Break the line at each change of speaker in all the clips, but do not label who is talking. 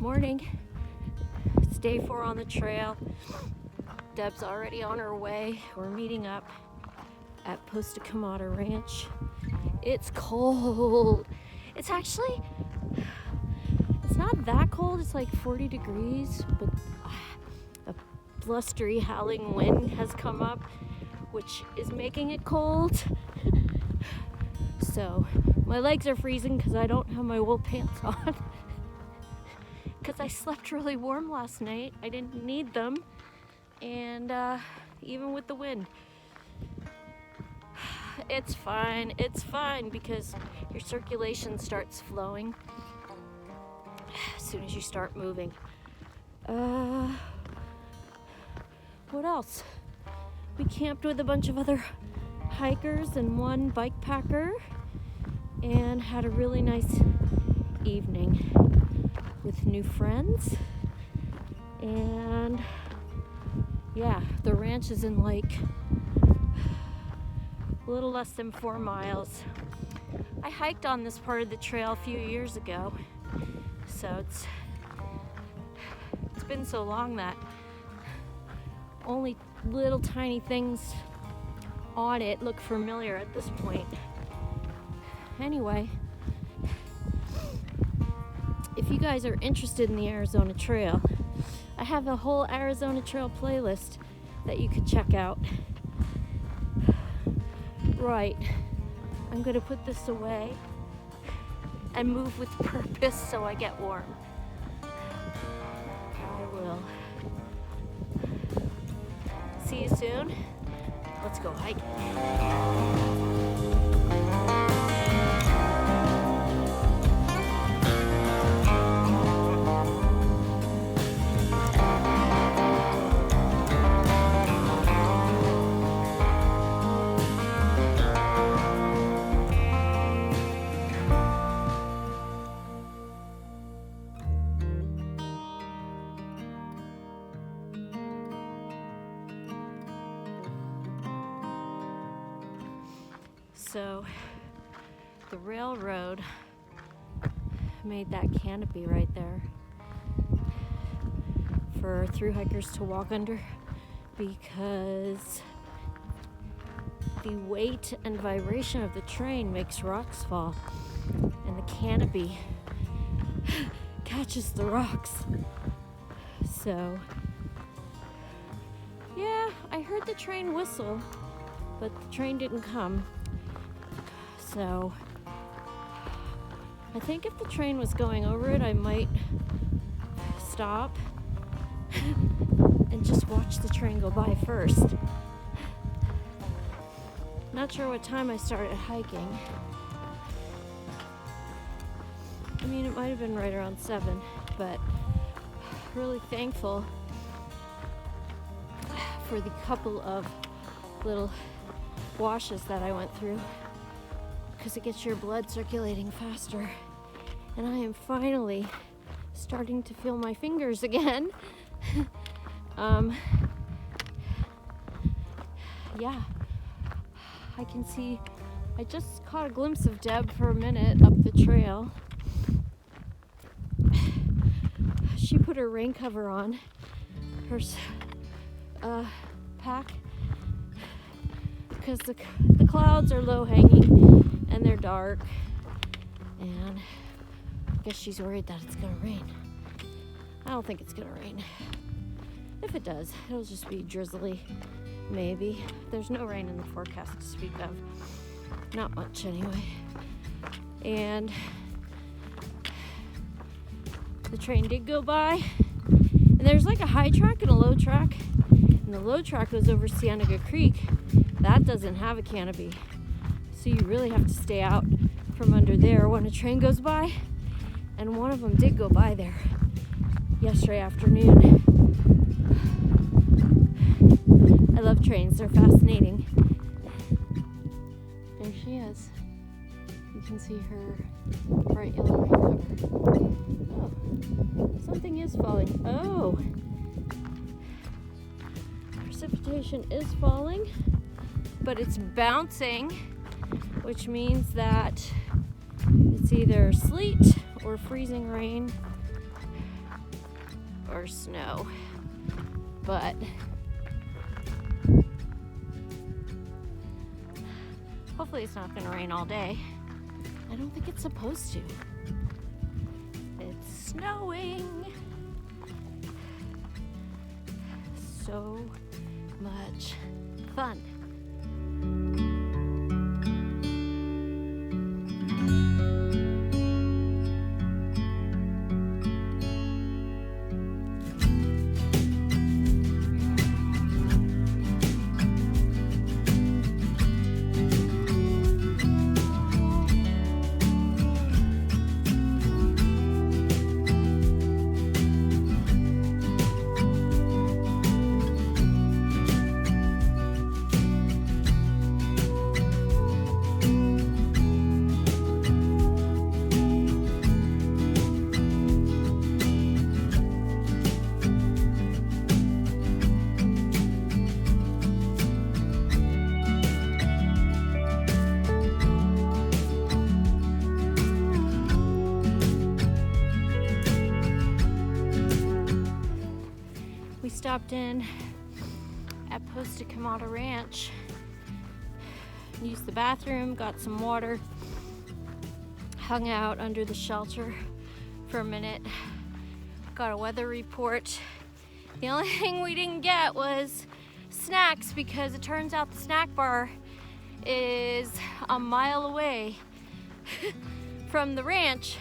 Morning. It's day 4 on the trail. Deb's already on her way. We're meeting up at Posta Camada Ranch. It's cold. It's not that cold. It's like 40 degrees, but a blustery howling wind has come up, which is making it cold. So my legs are freezing because I don't have my wool pants on. Because I slept really warm last night. I didn't need them. And even with the wind, it's fine. It's fine because your circulation starts flowing as soon as you start moving. What else? We camped with a bunch of other hikers and one bike packer and had a really nice evening with new friends. And yeah, the ranch is in like a little less than 4 miles. I hiked on this part of the trail a few years ago, so it's been so long that only little tiny things on it look familiar at this point. Anyway, if you guys are interested in the Arizona Trail, I have a whole Arizona Trail playlist that you could check out. Right, I'm gonna put this away and move with purpose so I get warm. I will. See you soon. Let's go hiking. So the railroad made that canopy right there for thru hikers to walk under because the weight and vibration of the train makes rocks fall, and the canopy catches the rocks. So yeah, I heard the train whistle, but the train didn't come. So I think if the train was going over it, I might stop and just watch the train go by first. Not sure what time I started hiking. I mean, it might have been right around 7, but really thankful for the couple of little washes that I went through, because it gets your blood circulating faster. And I am finally starting to feel my fingers again. Yeah, I can see, I just caught a glimpse of Deb for a minute up the trail. She put her rain cover on, her pack, because the clouds are low hanging and they're dark, and I guess she's worried that it's gonna rain. I don't think it's gonna rain. If it does, it'll just be drizzly, maybe. There's no rain in the forecast to speak of. Not much anyway. And the train did go by, and there's like a high track and a low track, and the low track goes over Cienega Creek. That doesn't have a canopy, so you really have to stay out from under there when a train goes by, and one of them did go by there yesterday afternoon. I love trains, they're fascinating. There she is. You can see her bright yellow rain cover. Oh, something is falling. Oh, precipitation is falling, but it's bouncing, which means that it's either sleet or freezing rain. or snow, but hopefully it's not gonna rain all day. I don't think it's supposed to. It's snowing. So much fun. We stopped in at Posta Quilter Ranch, used the bathroom, got some water, hung out under the shelter for a minute, got a weather report. The only thing we didn't get was snacks because it turns out the snack bar is a mile away from the ranch.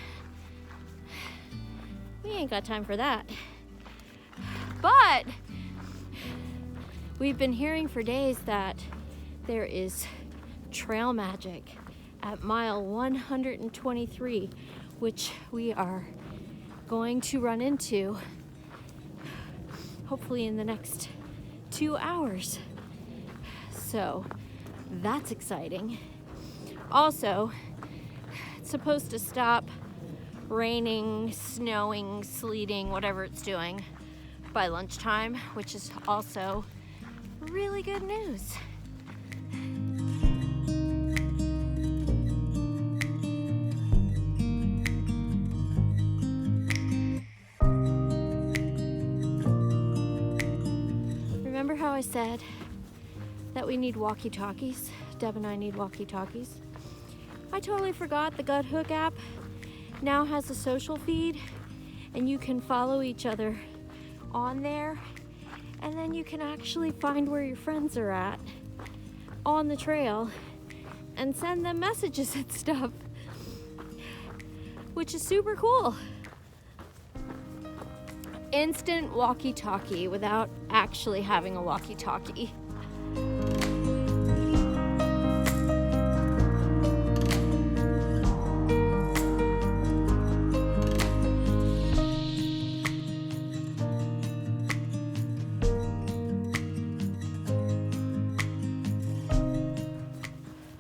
We ain't got time for that. But we've been hearing for days that there is trail magic at mile 123, which we are going to run into hopefully in the next 2 hours. So that's exciting. Also, it's supposed to stop raining, snowing, sleeting, whatever it's doing by lunchtime, which is also really good news. Remember how I said that we need walkie-talkies? Deb and I need walkie-talkies. I totally forgot the Gut Hook app now has a social feed, and you can follow each other on there, and then you can actually find where your friends are at on the trail and send them messages and stuff, which is super cool. Instant walkie-talkie without actually having a walkie-talkie.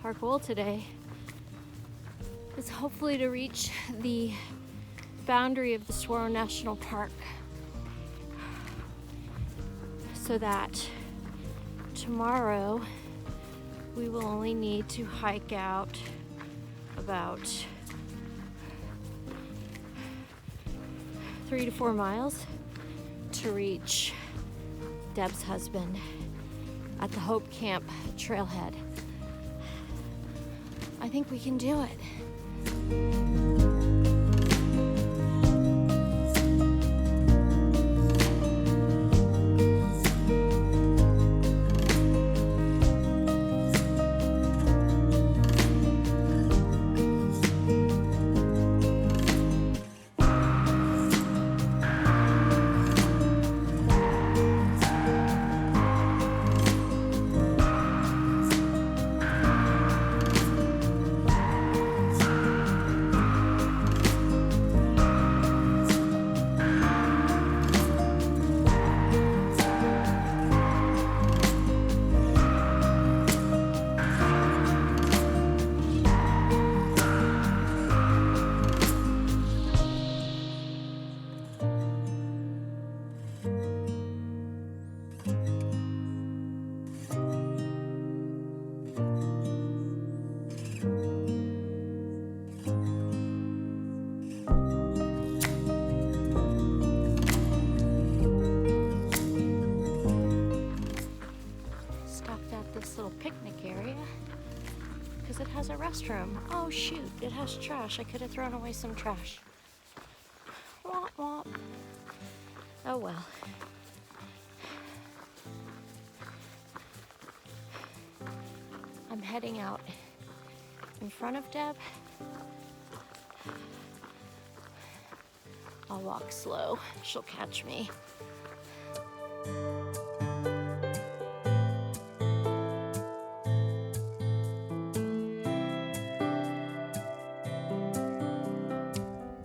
Our goal today is hopefully to reach the boundary of the Saguaro National Park so that tomorrow we will only need to hike out about 3 to 4 miles to reach Deb's husband at the Hope Camp trailhead. I think we can do it. Oh shoot, it has trash. I could have thrown away some trash. Womp womp. Oh well. I'm heading out in front of Deb. I'll walk slow. She'll catch me.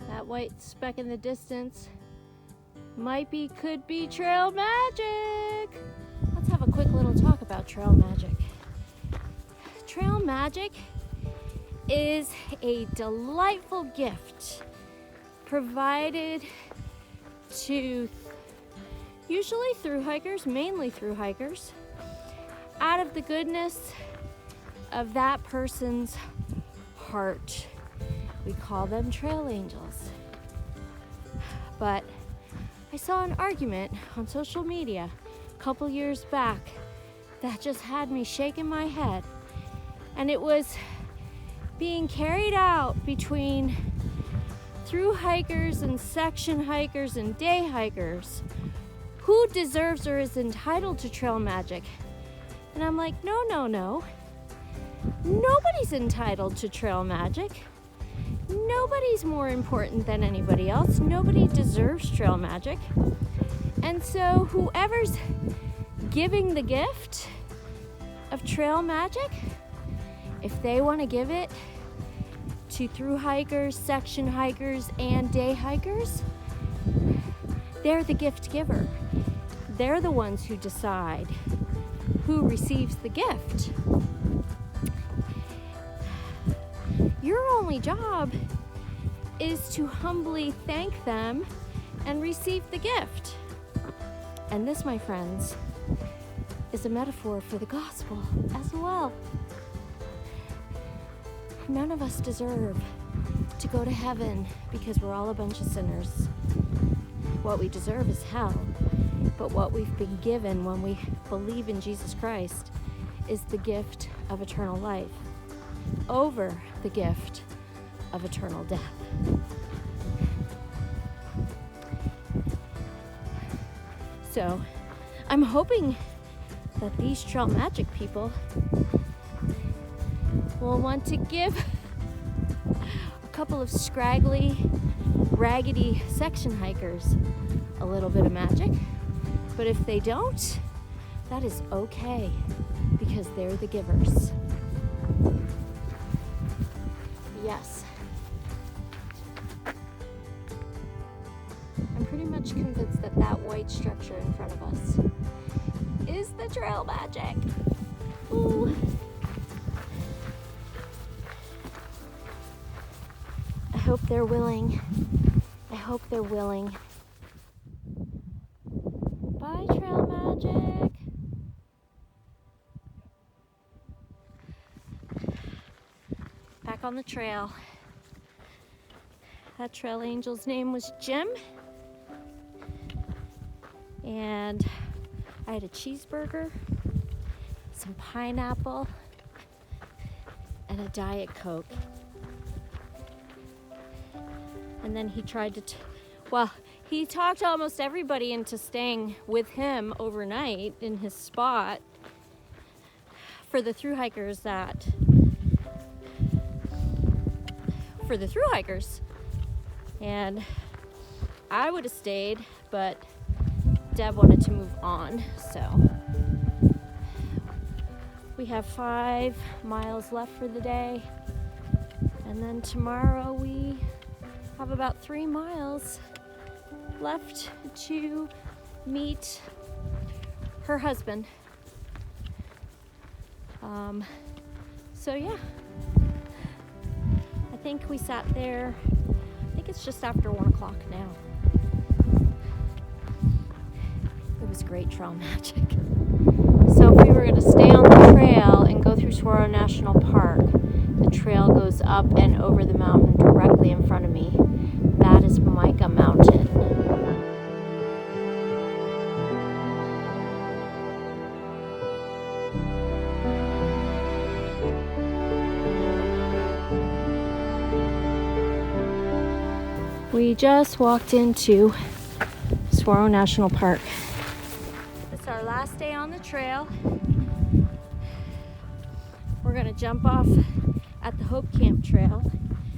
That white speck in the distance could be trail magic. Let's have a quick little talk about trail magic. Trail magic is a delightful gift provided to usually through hikers, mainly through hikers, out of the goodness of that person's heart. We call them trail angels. But I saw an argument on social media a couple years back that just had me shaking my head. And it was being carried out between through hikers and section hikers and day hikers. Who deserves or is entitled to trail magic? And I'm like, no. Nobody's entitled to trail magic. Nobody's more important than anybody else. Nobody deserves trail magic. And so whoever's giving the gift of trail magic, if they want to give it to through hikers, section hikers, and day hikers, they're the gift giver. They're the ones who decide who receives the gift. Your only job is to humbly thank them and receive the gift. And this, my friends, is a metaphor for the gospel as well. None of us deserve to go to heaven because we're all a bunch of sinners. What we deserve is hell. But what we've been given when we believe in Jesus Christ is the gift of eternal life over the gift of eternal death. So I'm hoping that these trail magic people will want to give a couple of scraggly, raggedy section hikers a little bit of magic. But if they don't, that is okay, because they're the givers. Yes. I'm pretty much convinced that that white structure in front of us is the trail magic. Ooh. I hope they're willing. Bye, trail magic. Back on the trail. That trail angel's name was Jim. And I had a cheeseburger, some pineapple, and a Diet Coke. And then he tried to, he talked almost everybody into staying with him overnight in his spot for the thru hikers And I would have stayed, but Deb wanted to move on, so we have 5 miles left for the day, and then tomorrow we have about 3 miles left to meet her husband. So yeah, I think we sat there, I think it's just after 1 o'clock now. It was great trail magic. So if we were going to stay on the trail and go through Saguaro National Park, the trail goes up and over the mountain directly in front of me. That is Micah Mountain. We just walked into Saguaro National Park. It's our last day on the trail. We're gonna jump off at the Hope Camp Trail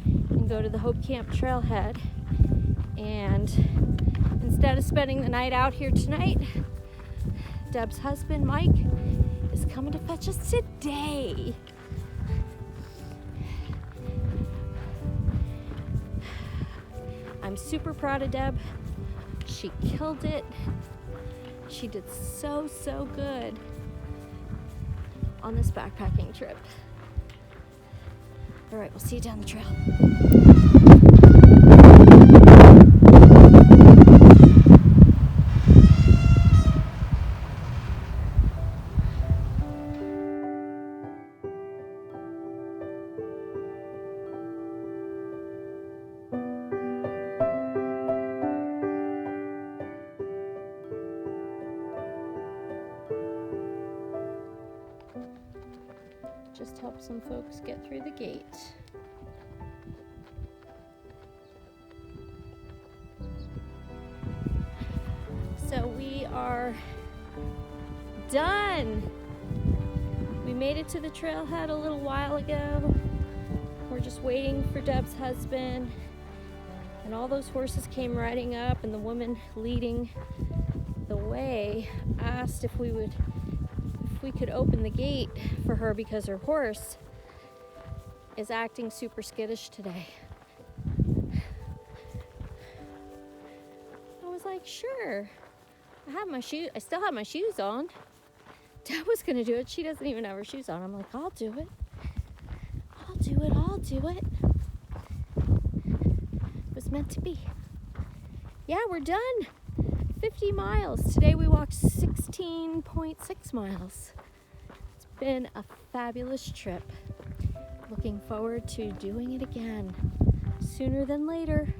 and go to the Hope Camp Trailhead. And instead of spending the night out here tonight, Deb's husband, Mike, is coming to fetch us today. I'm super proud of Deb. She killed it. She did so good on this backpacking trip. All right, we'll see you down the trail. Just help some folks get through the gate. So we are done. We made it to the trailhead a little while ago. We're just waiting for Deb's husband. And all those horses came riding up, and the woman leading the way asked if we could open the gate for her because her horse is acting super skittish today. I was like, sure. I still have my shoes on. Deb was gonna do it. She doesn't even have her shoes on. I'm like, I'll do it. I'll do it. It was meant to be. Yeah, we're done. 50 miles. Today we walked 16.6 miles. It's been a fabulous trip. Looking forward to doing it again sooner than later.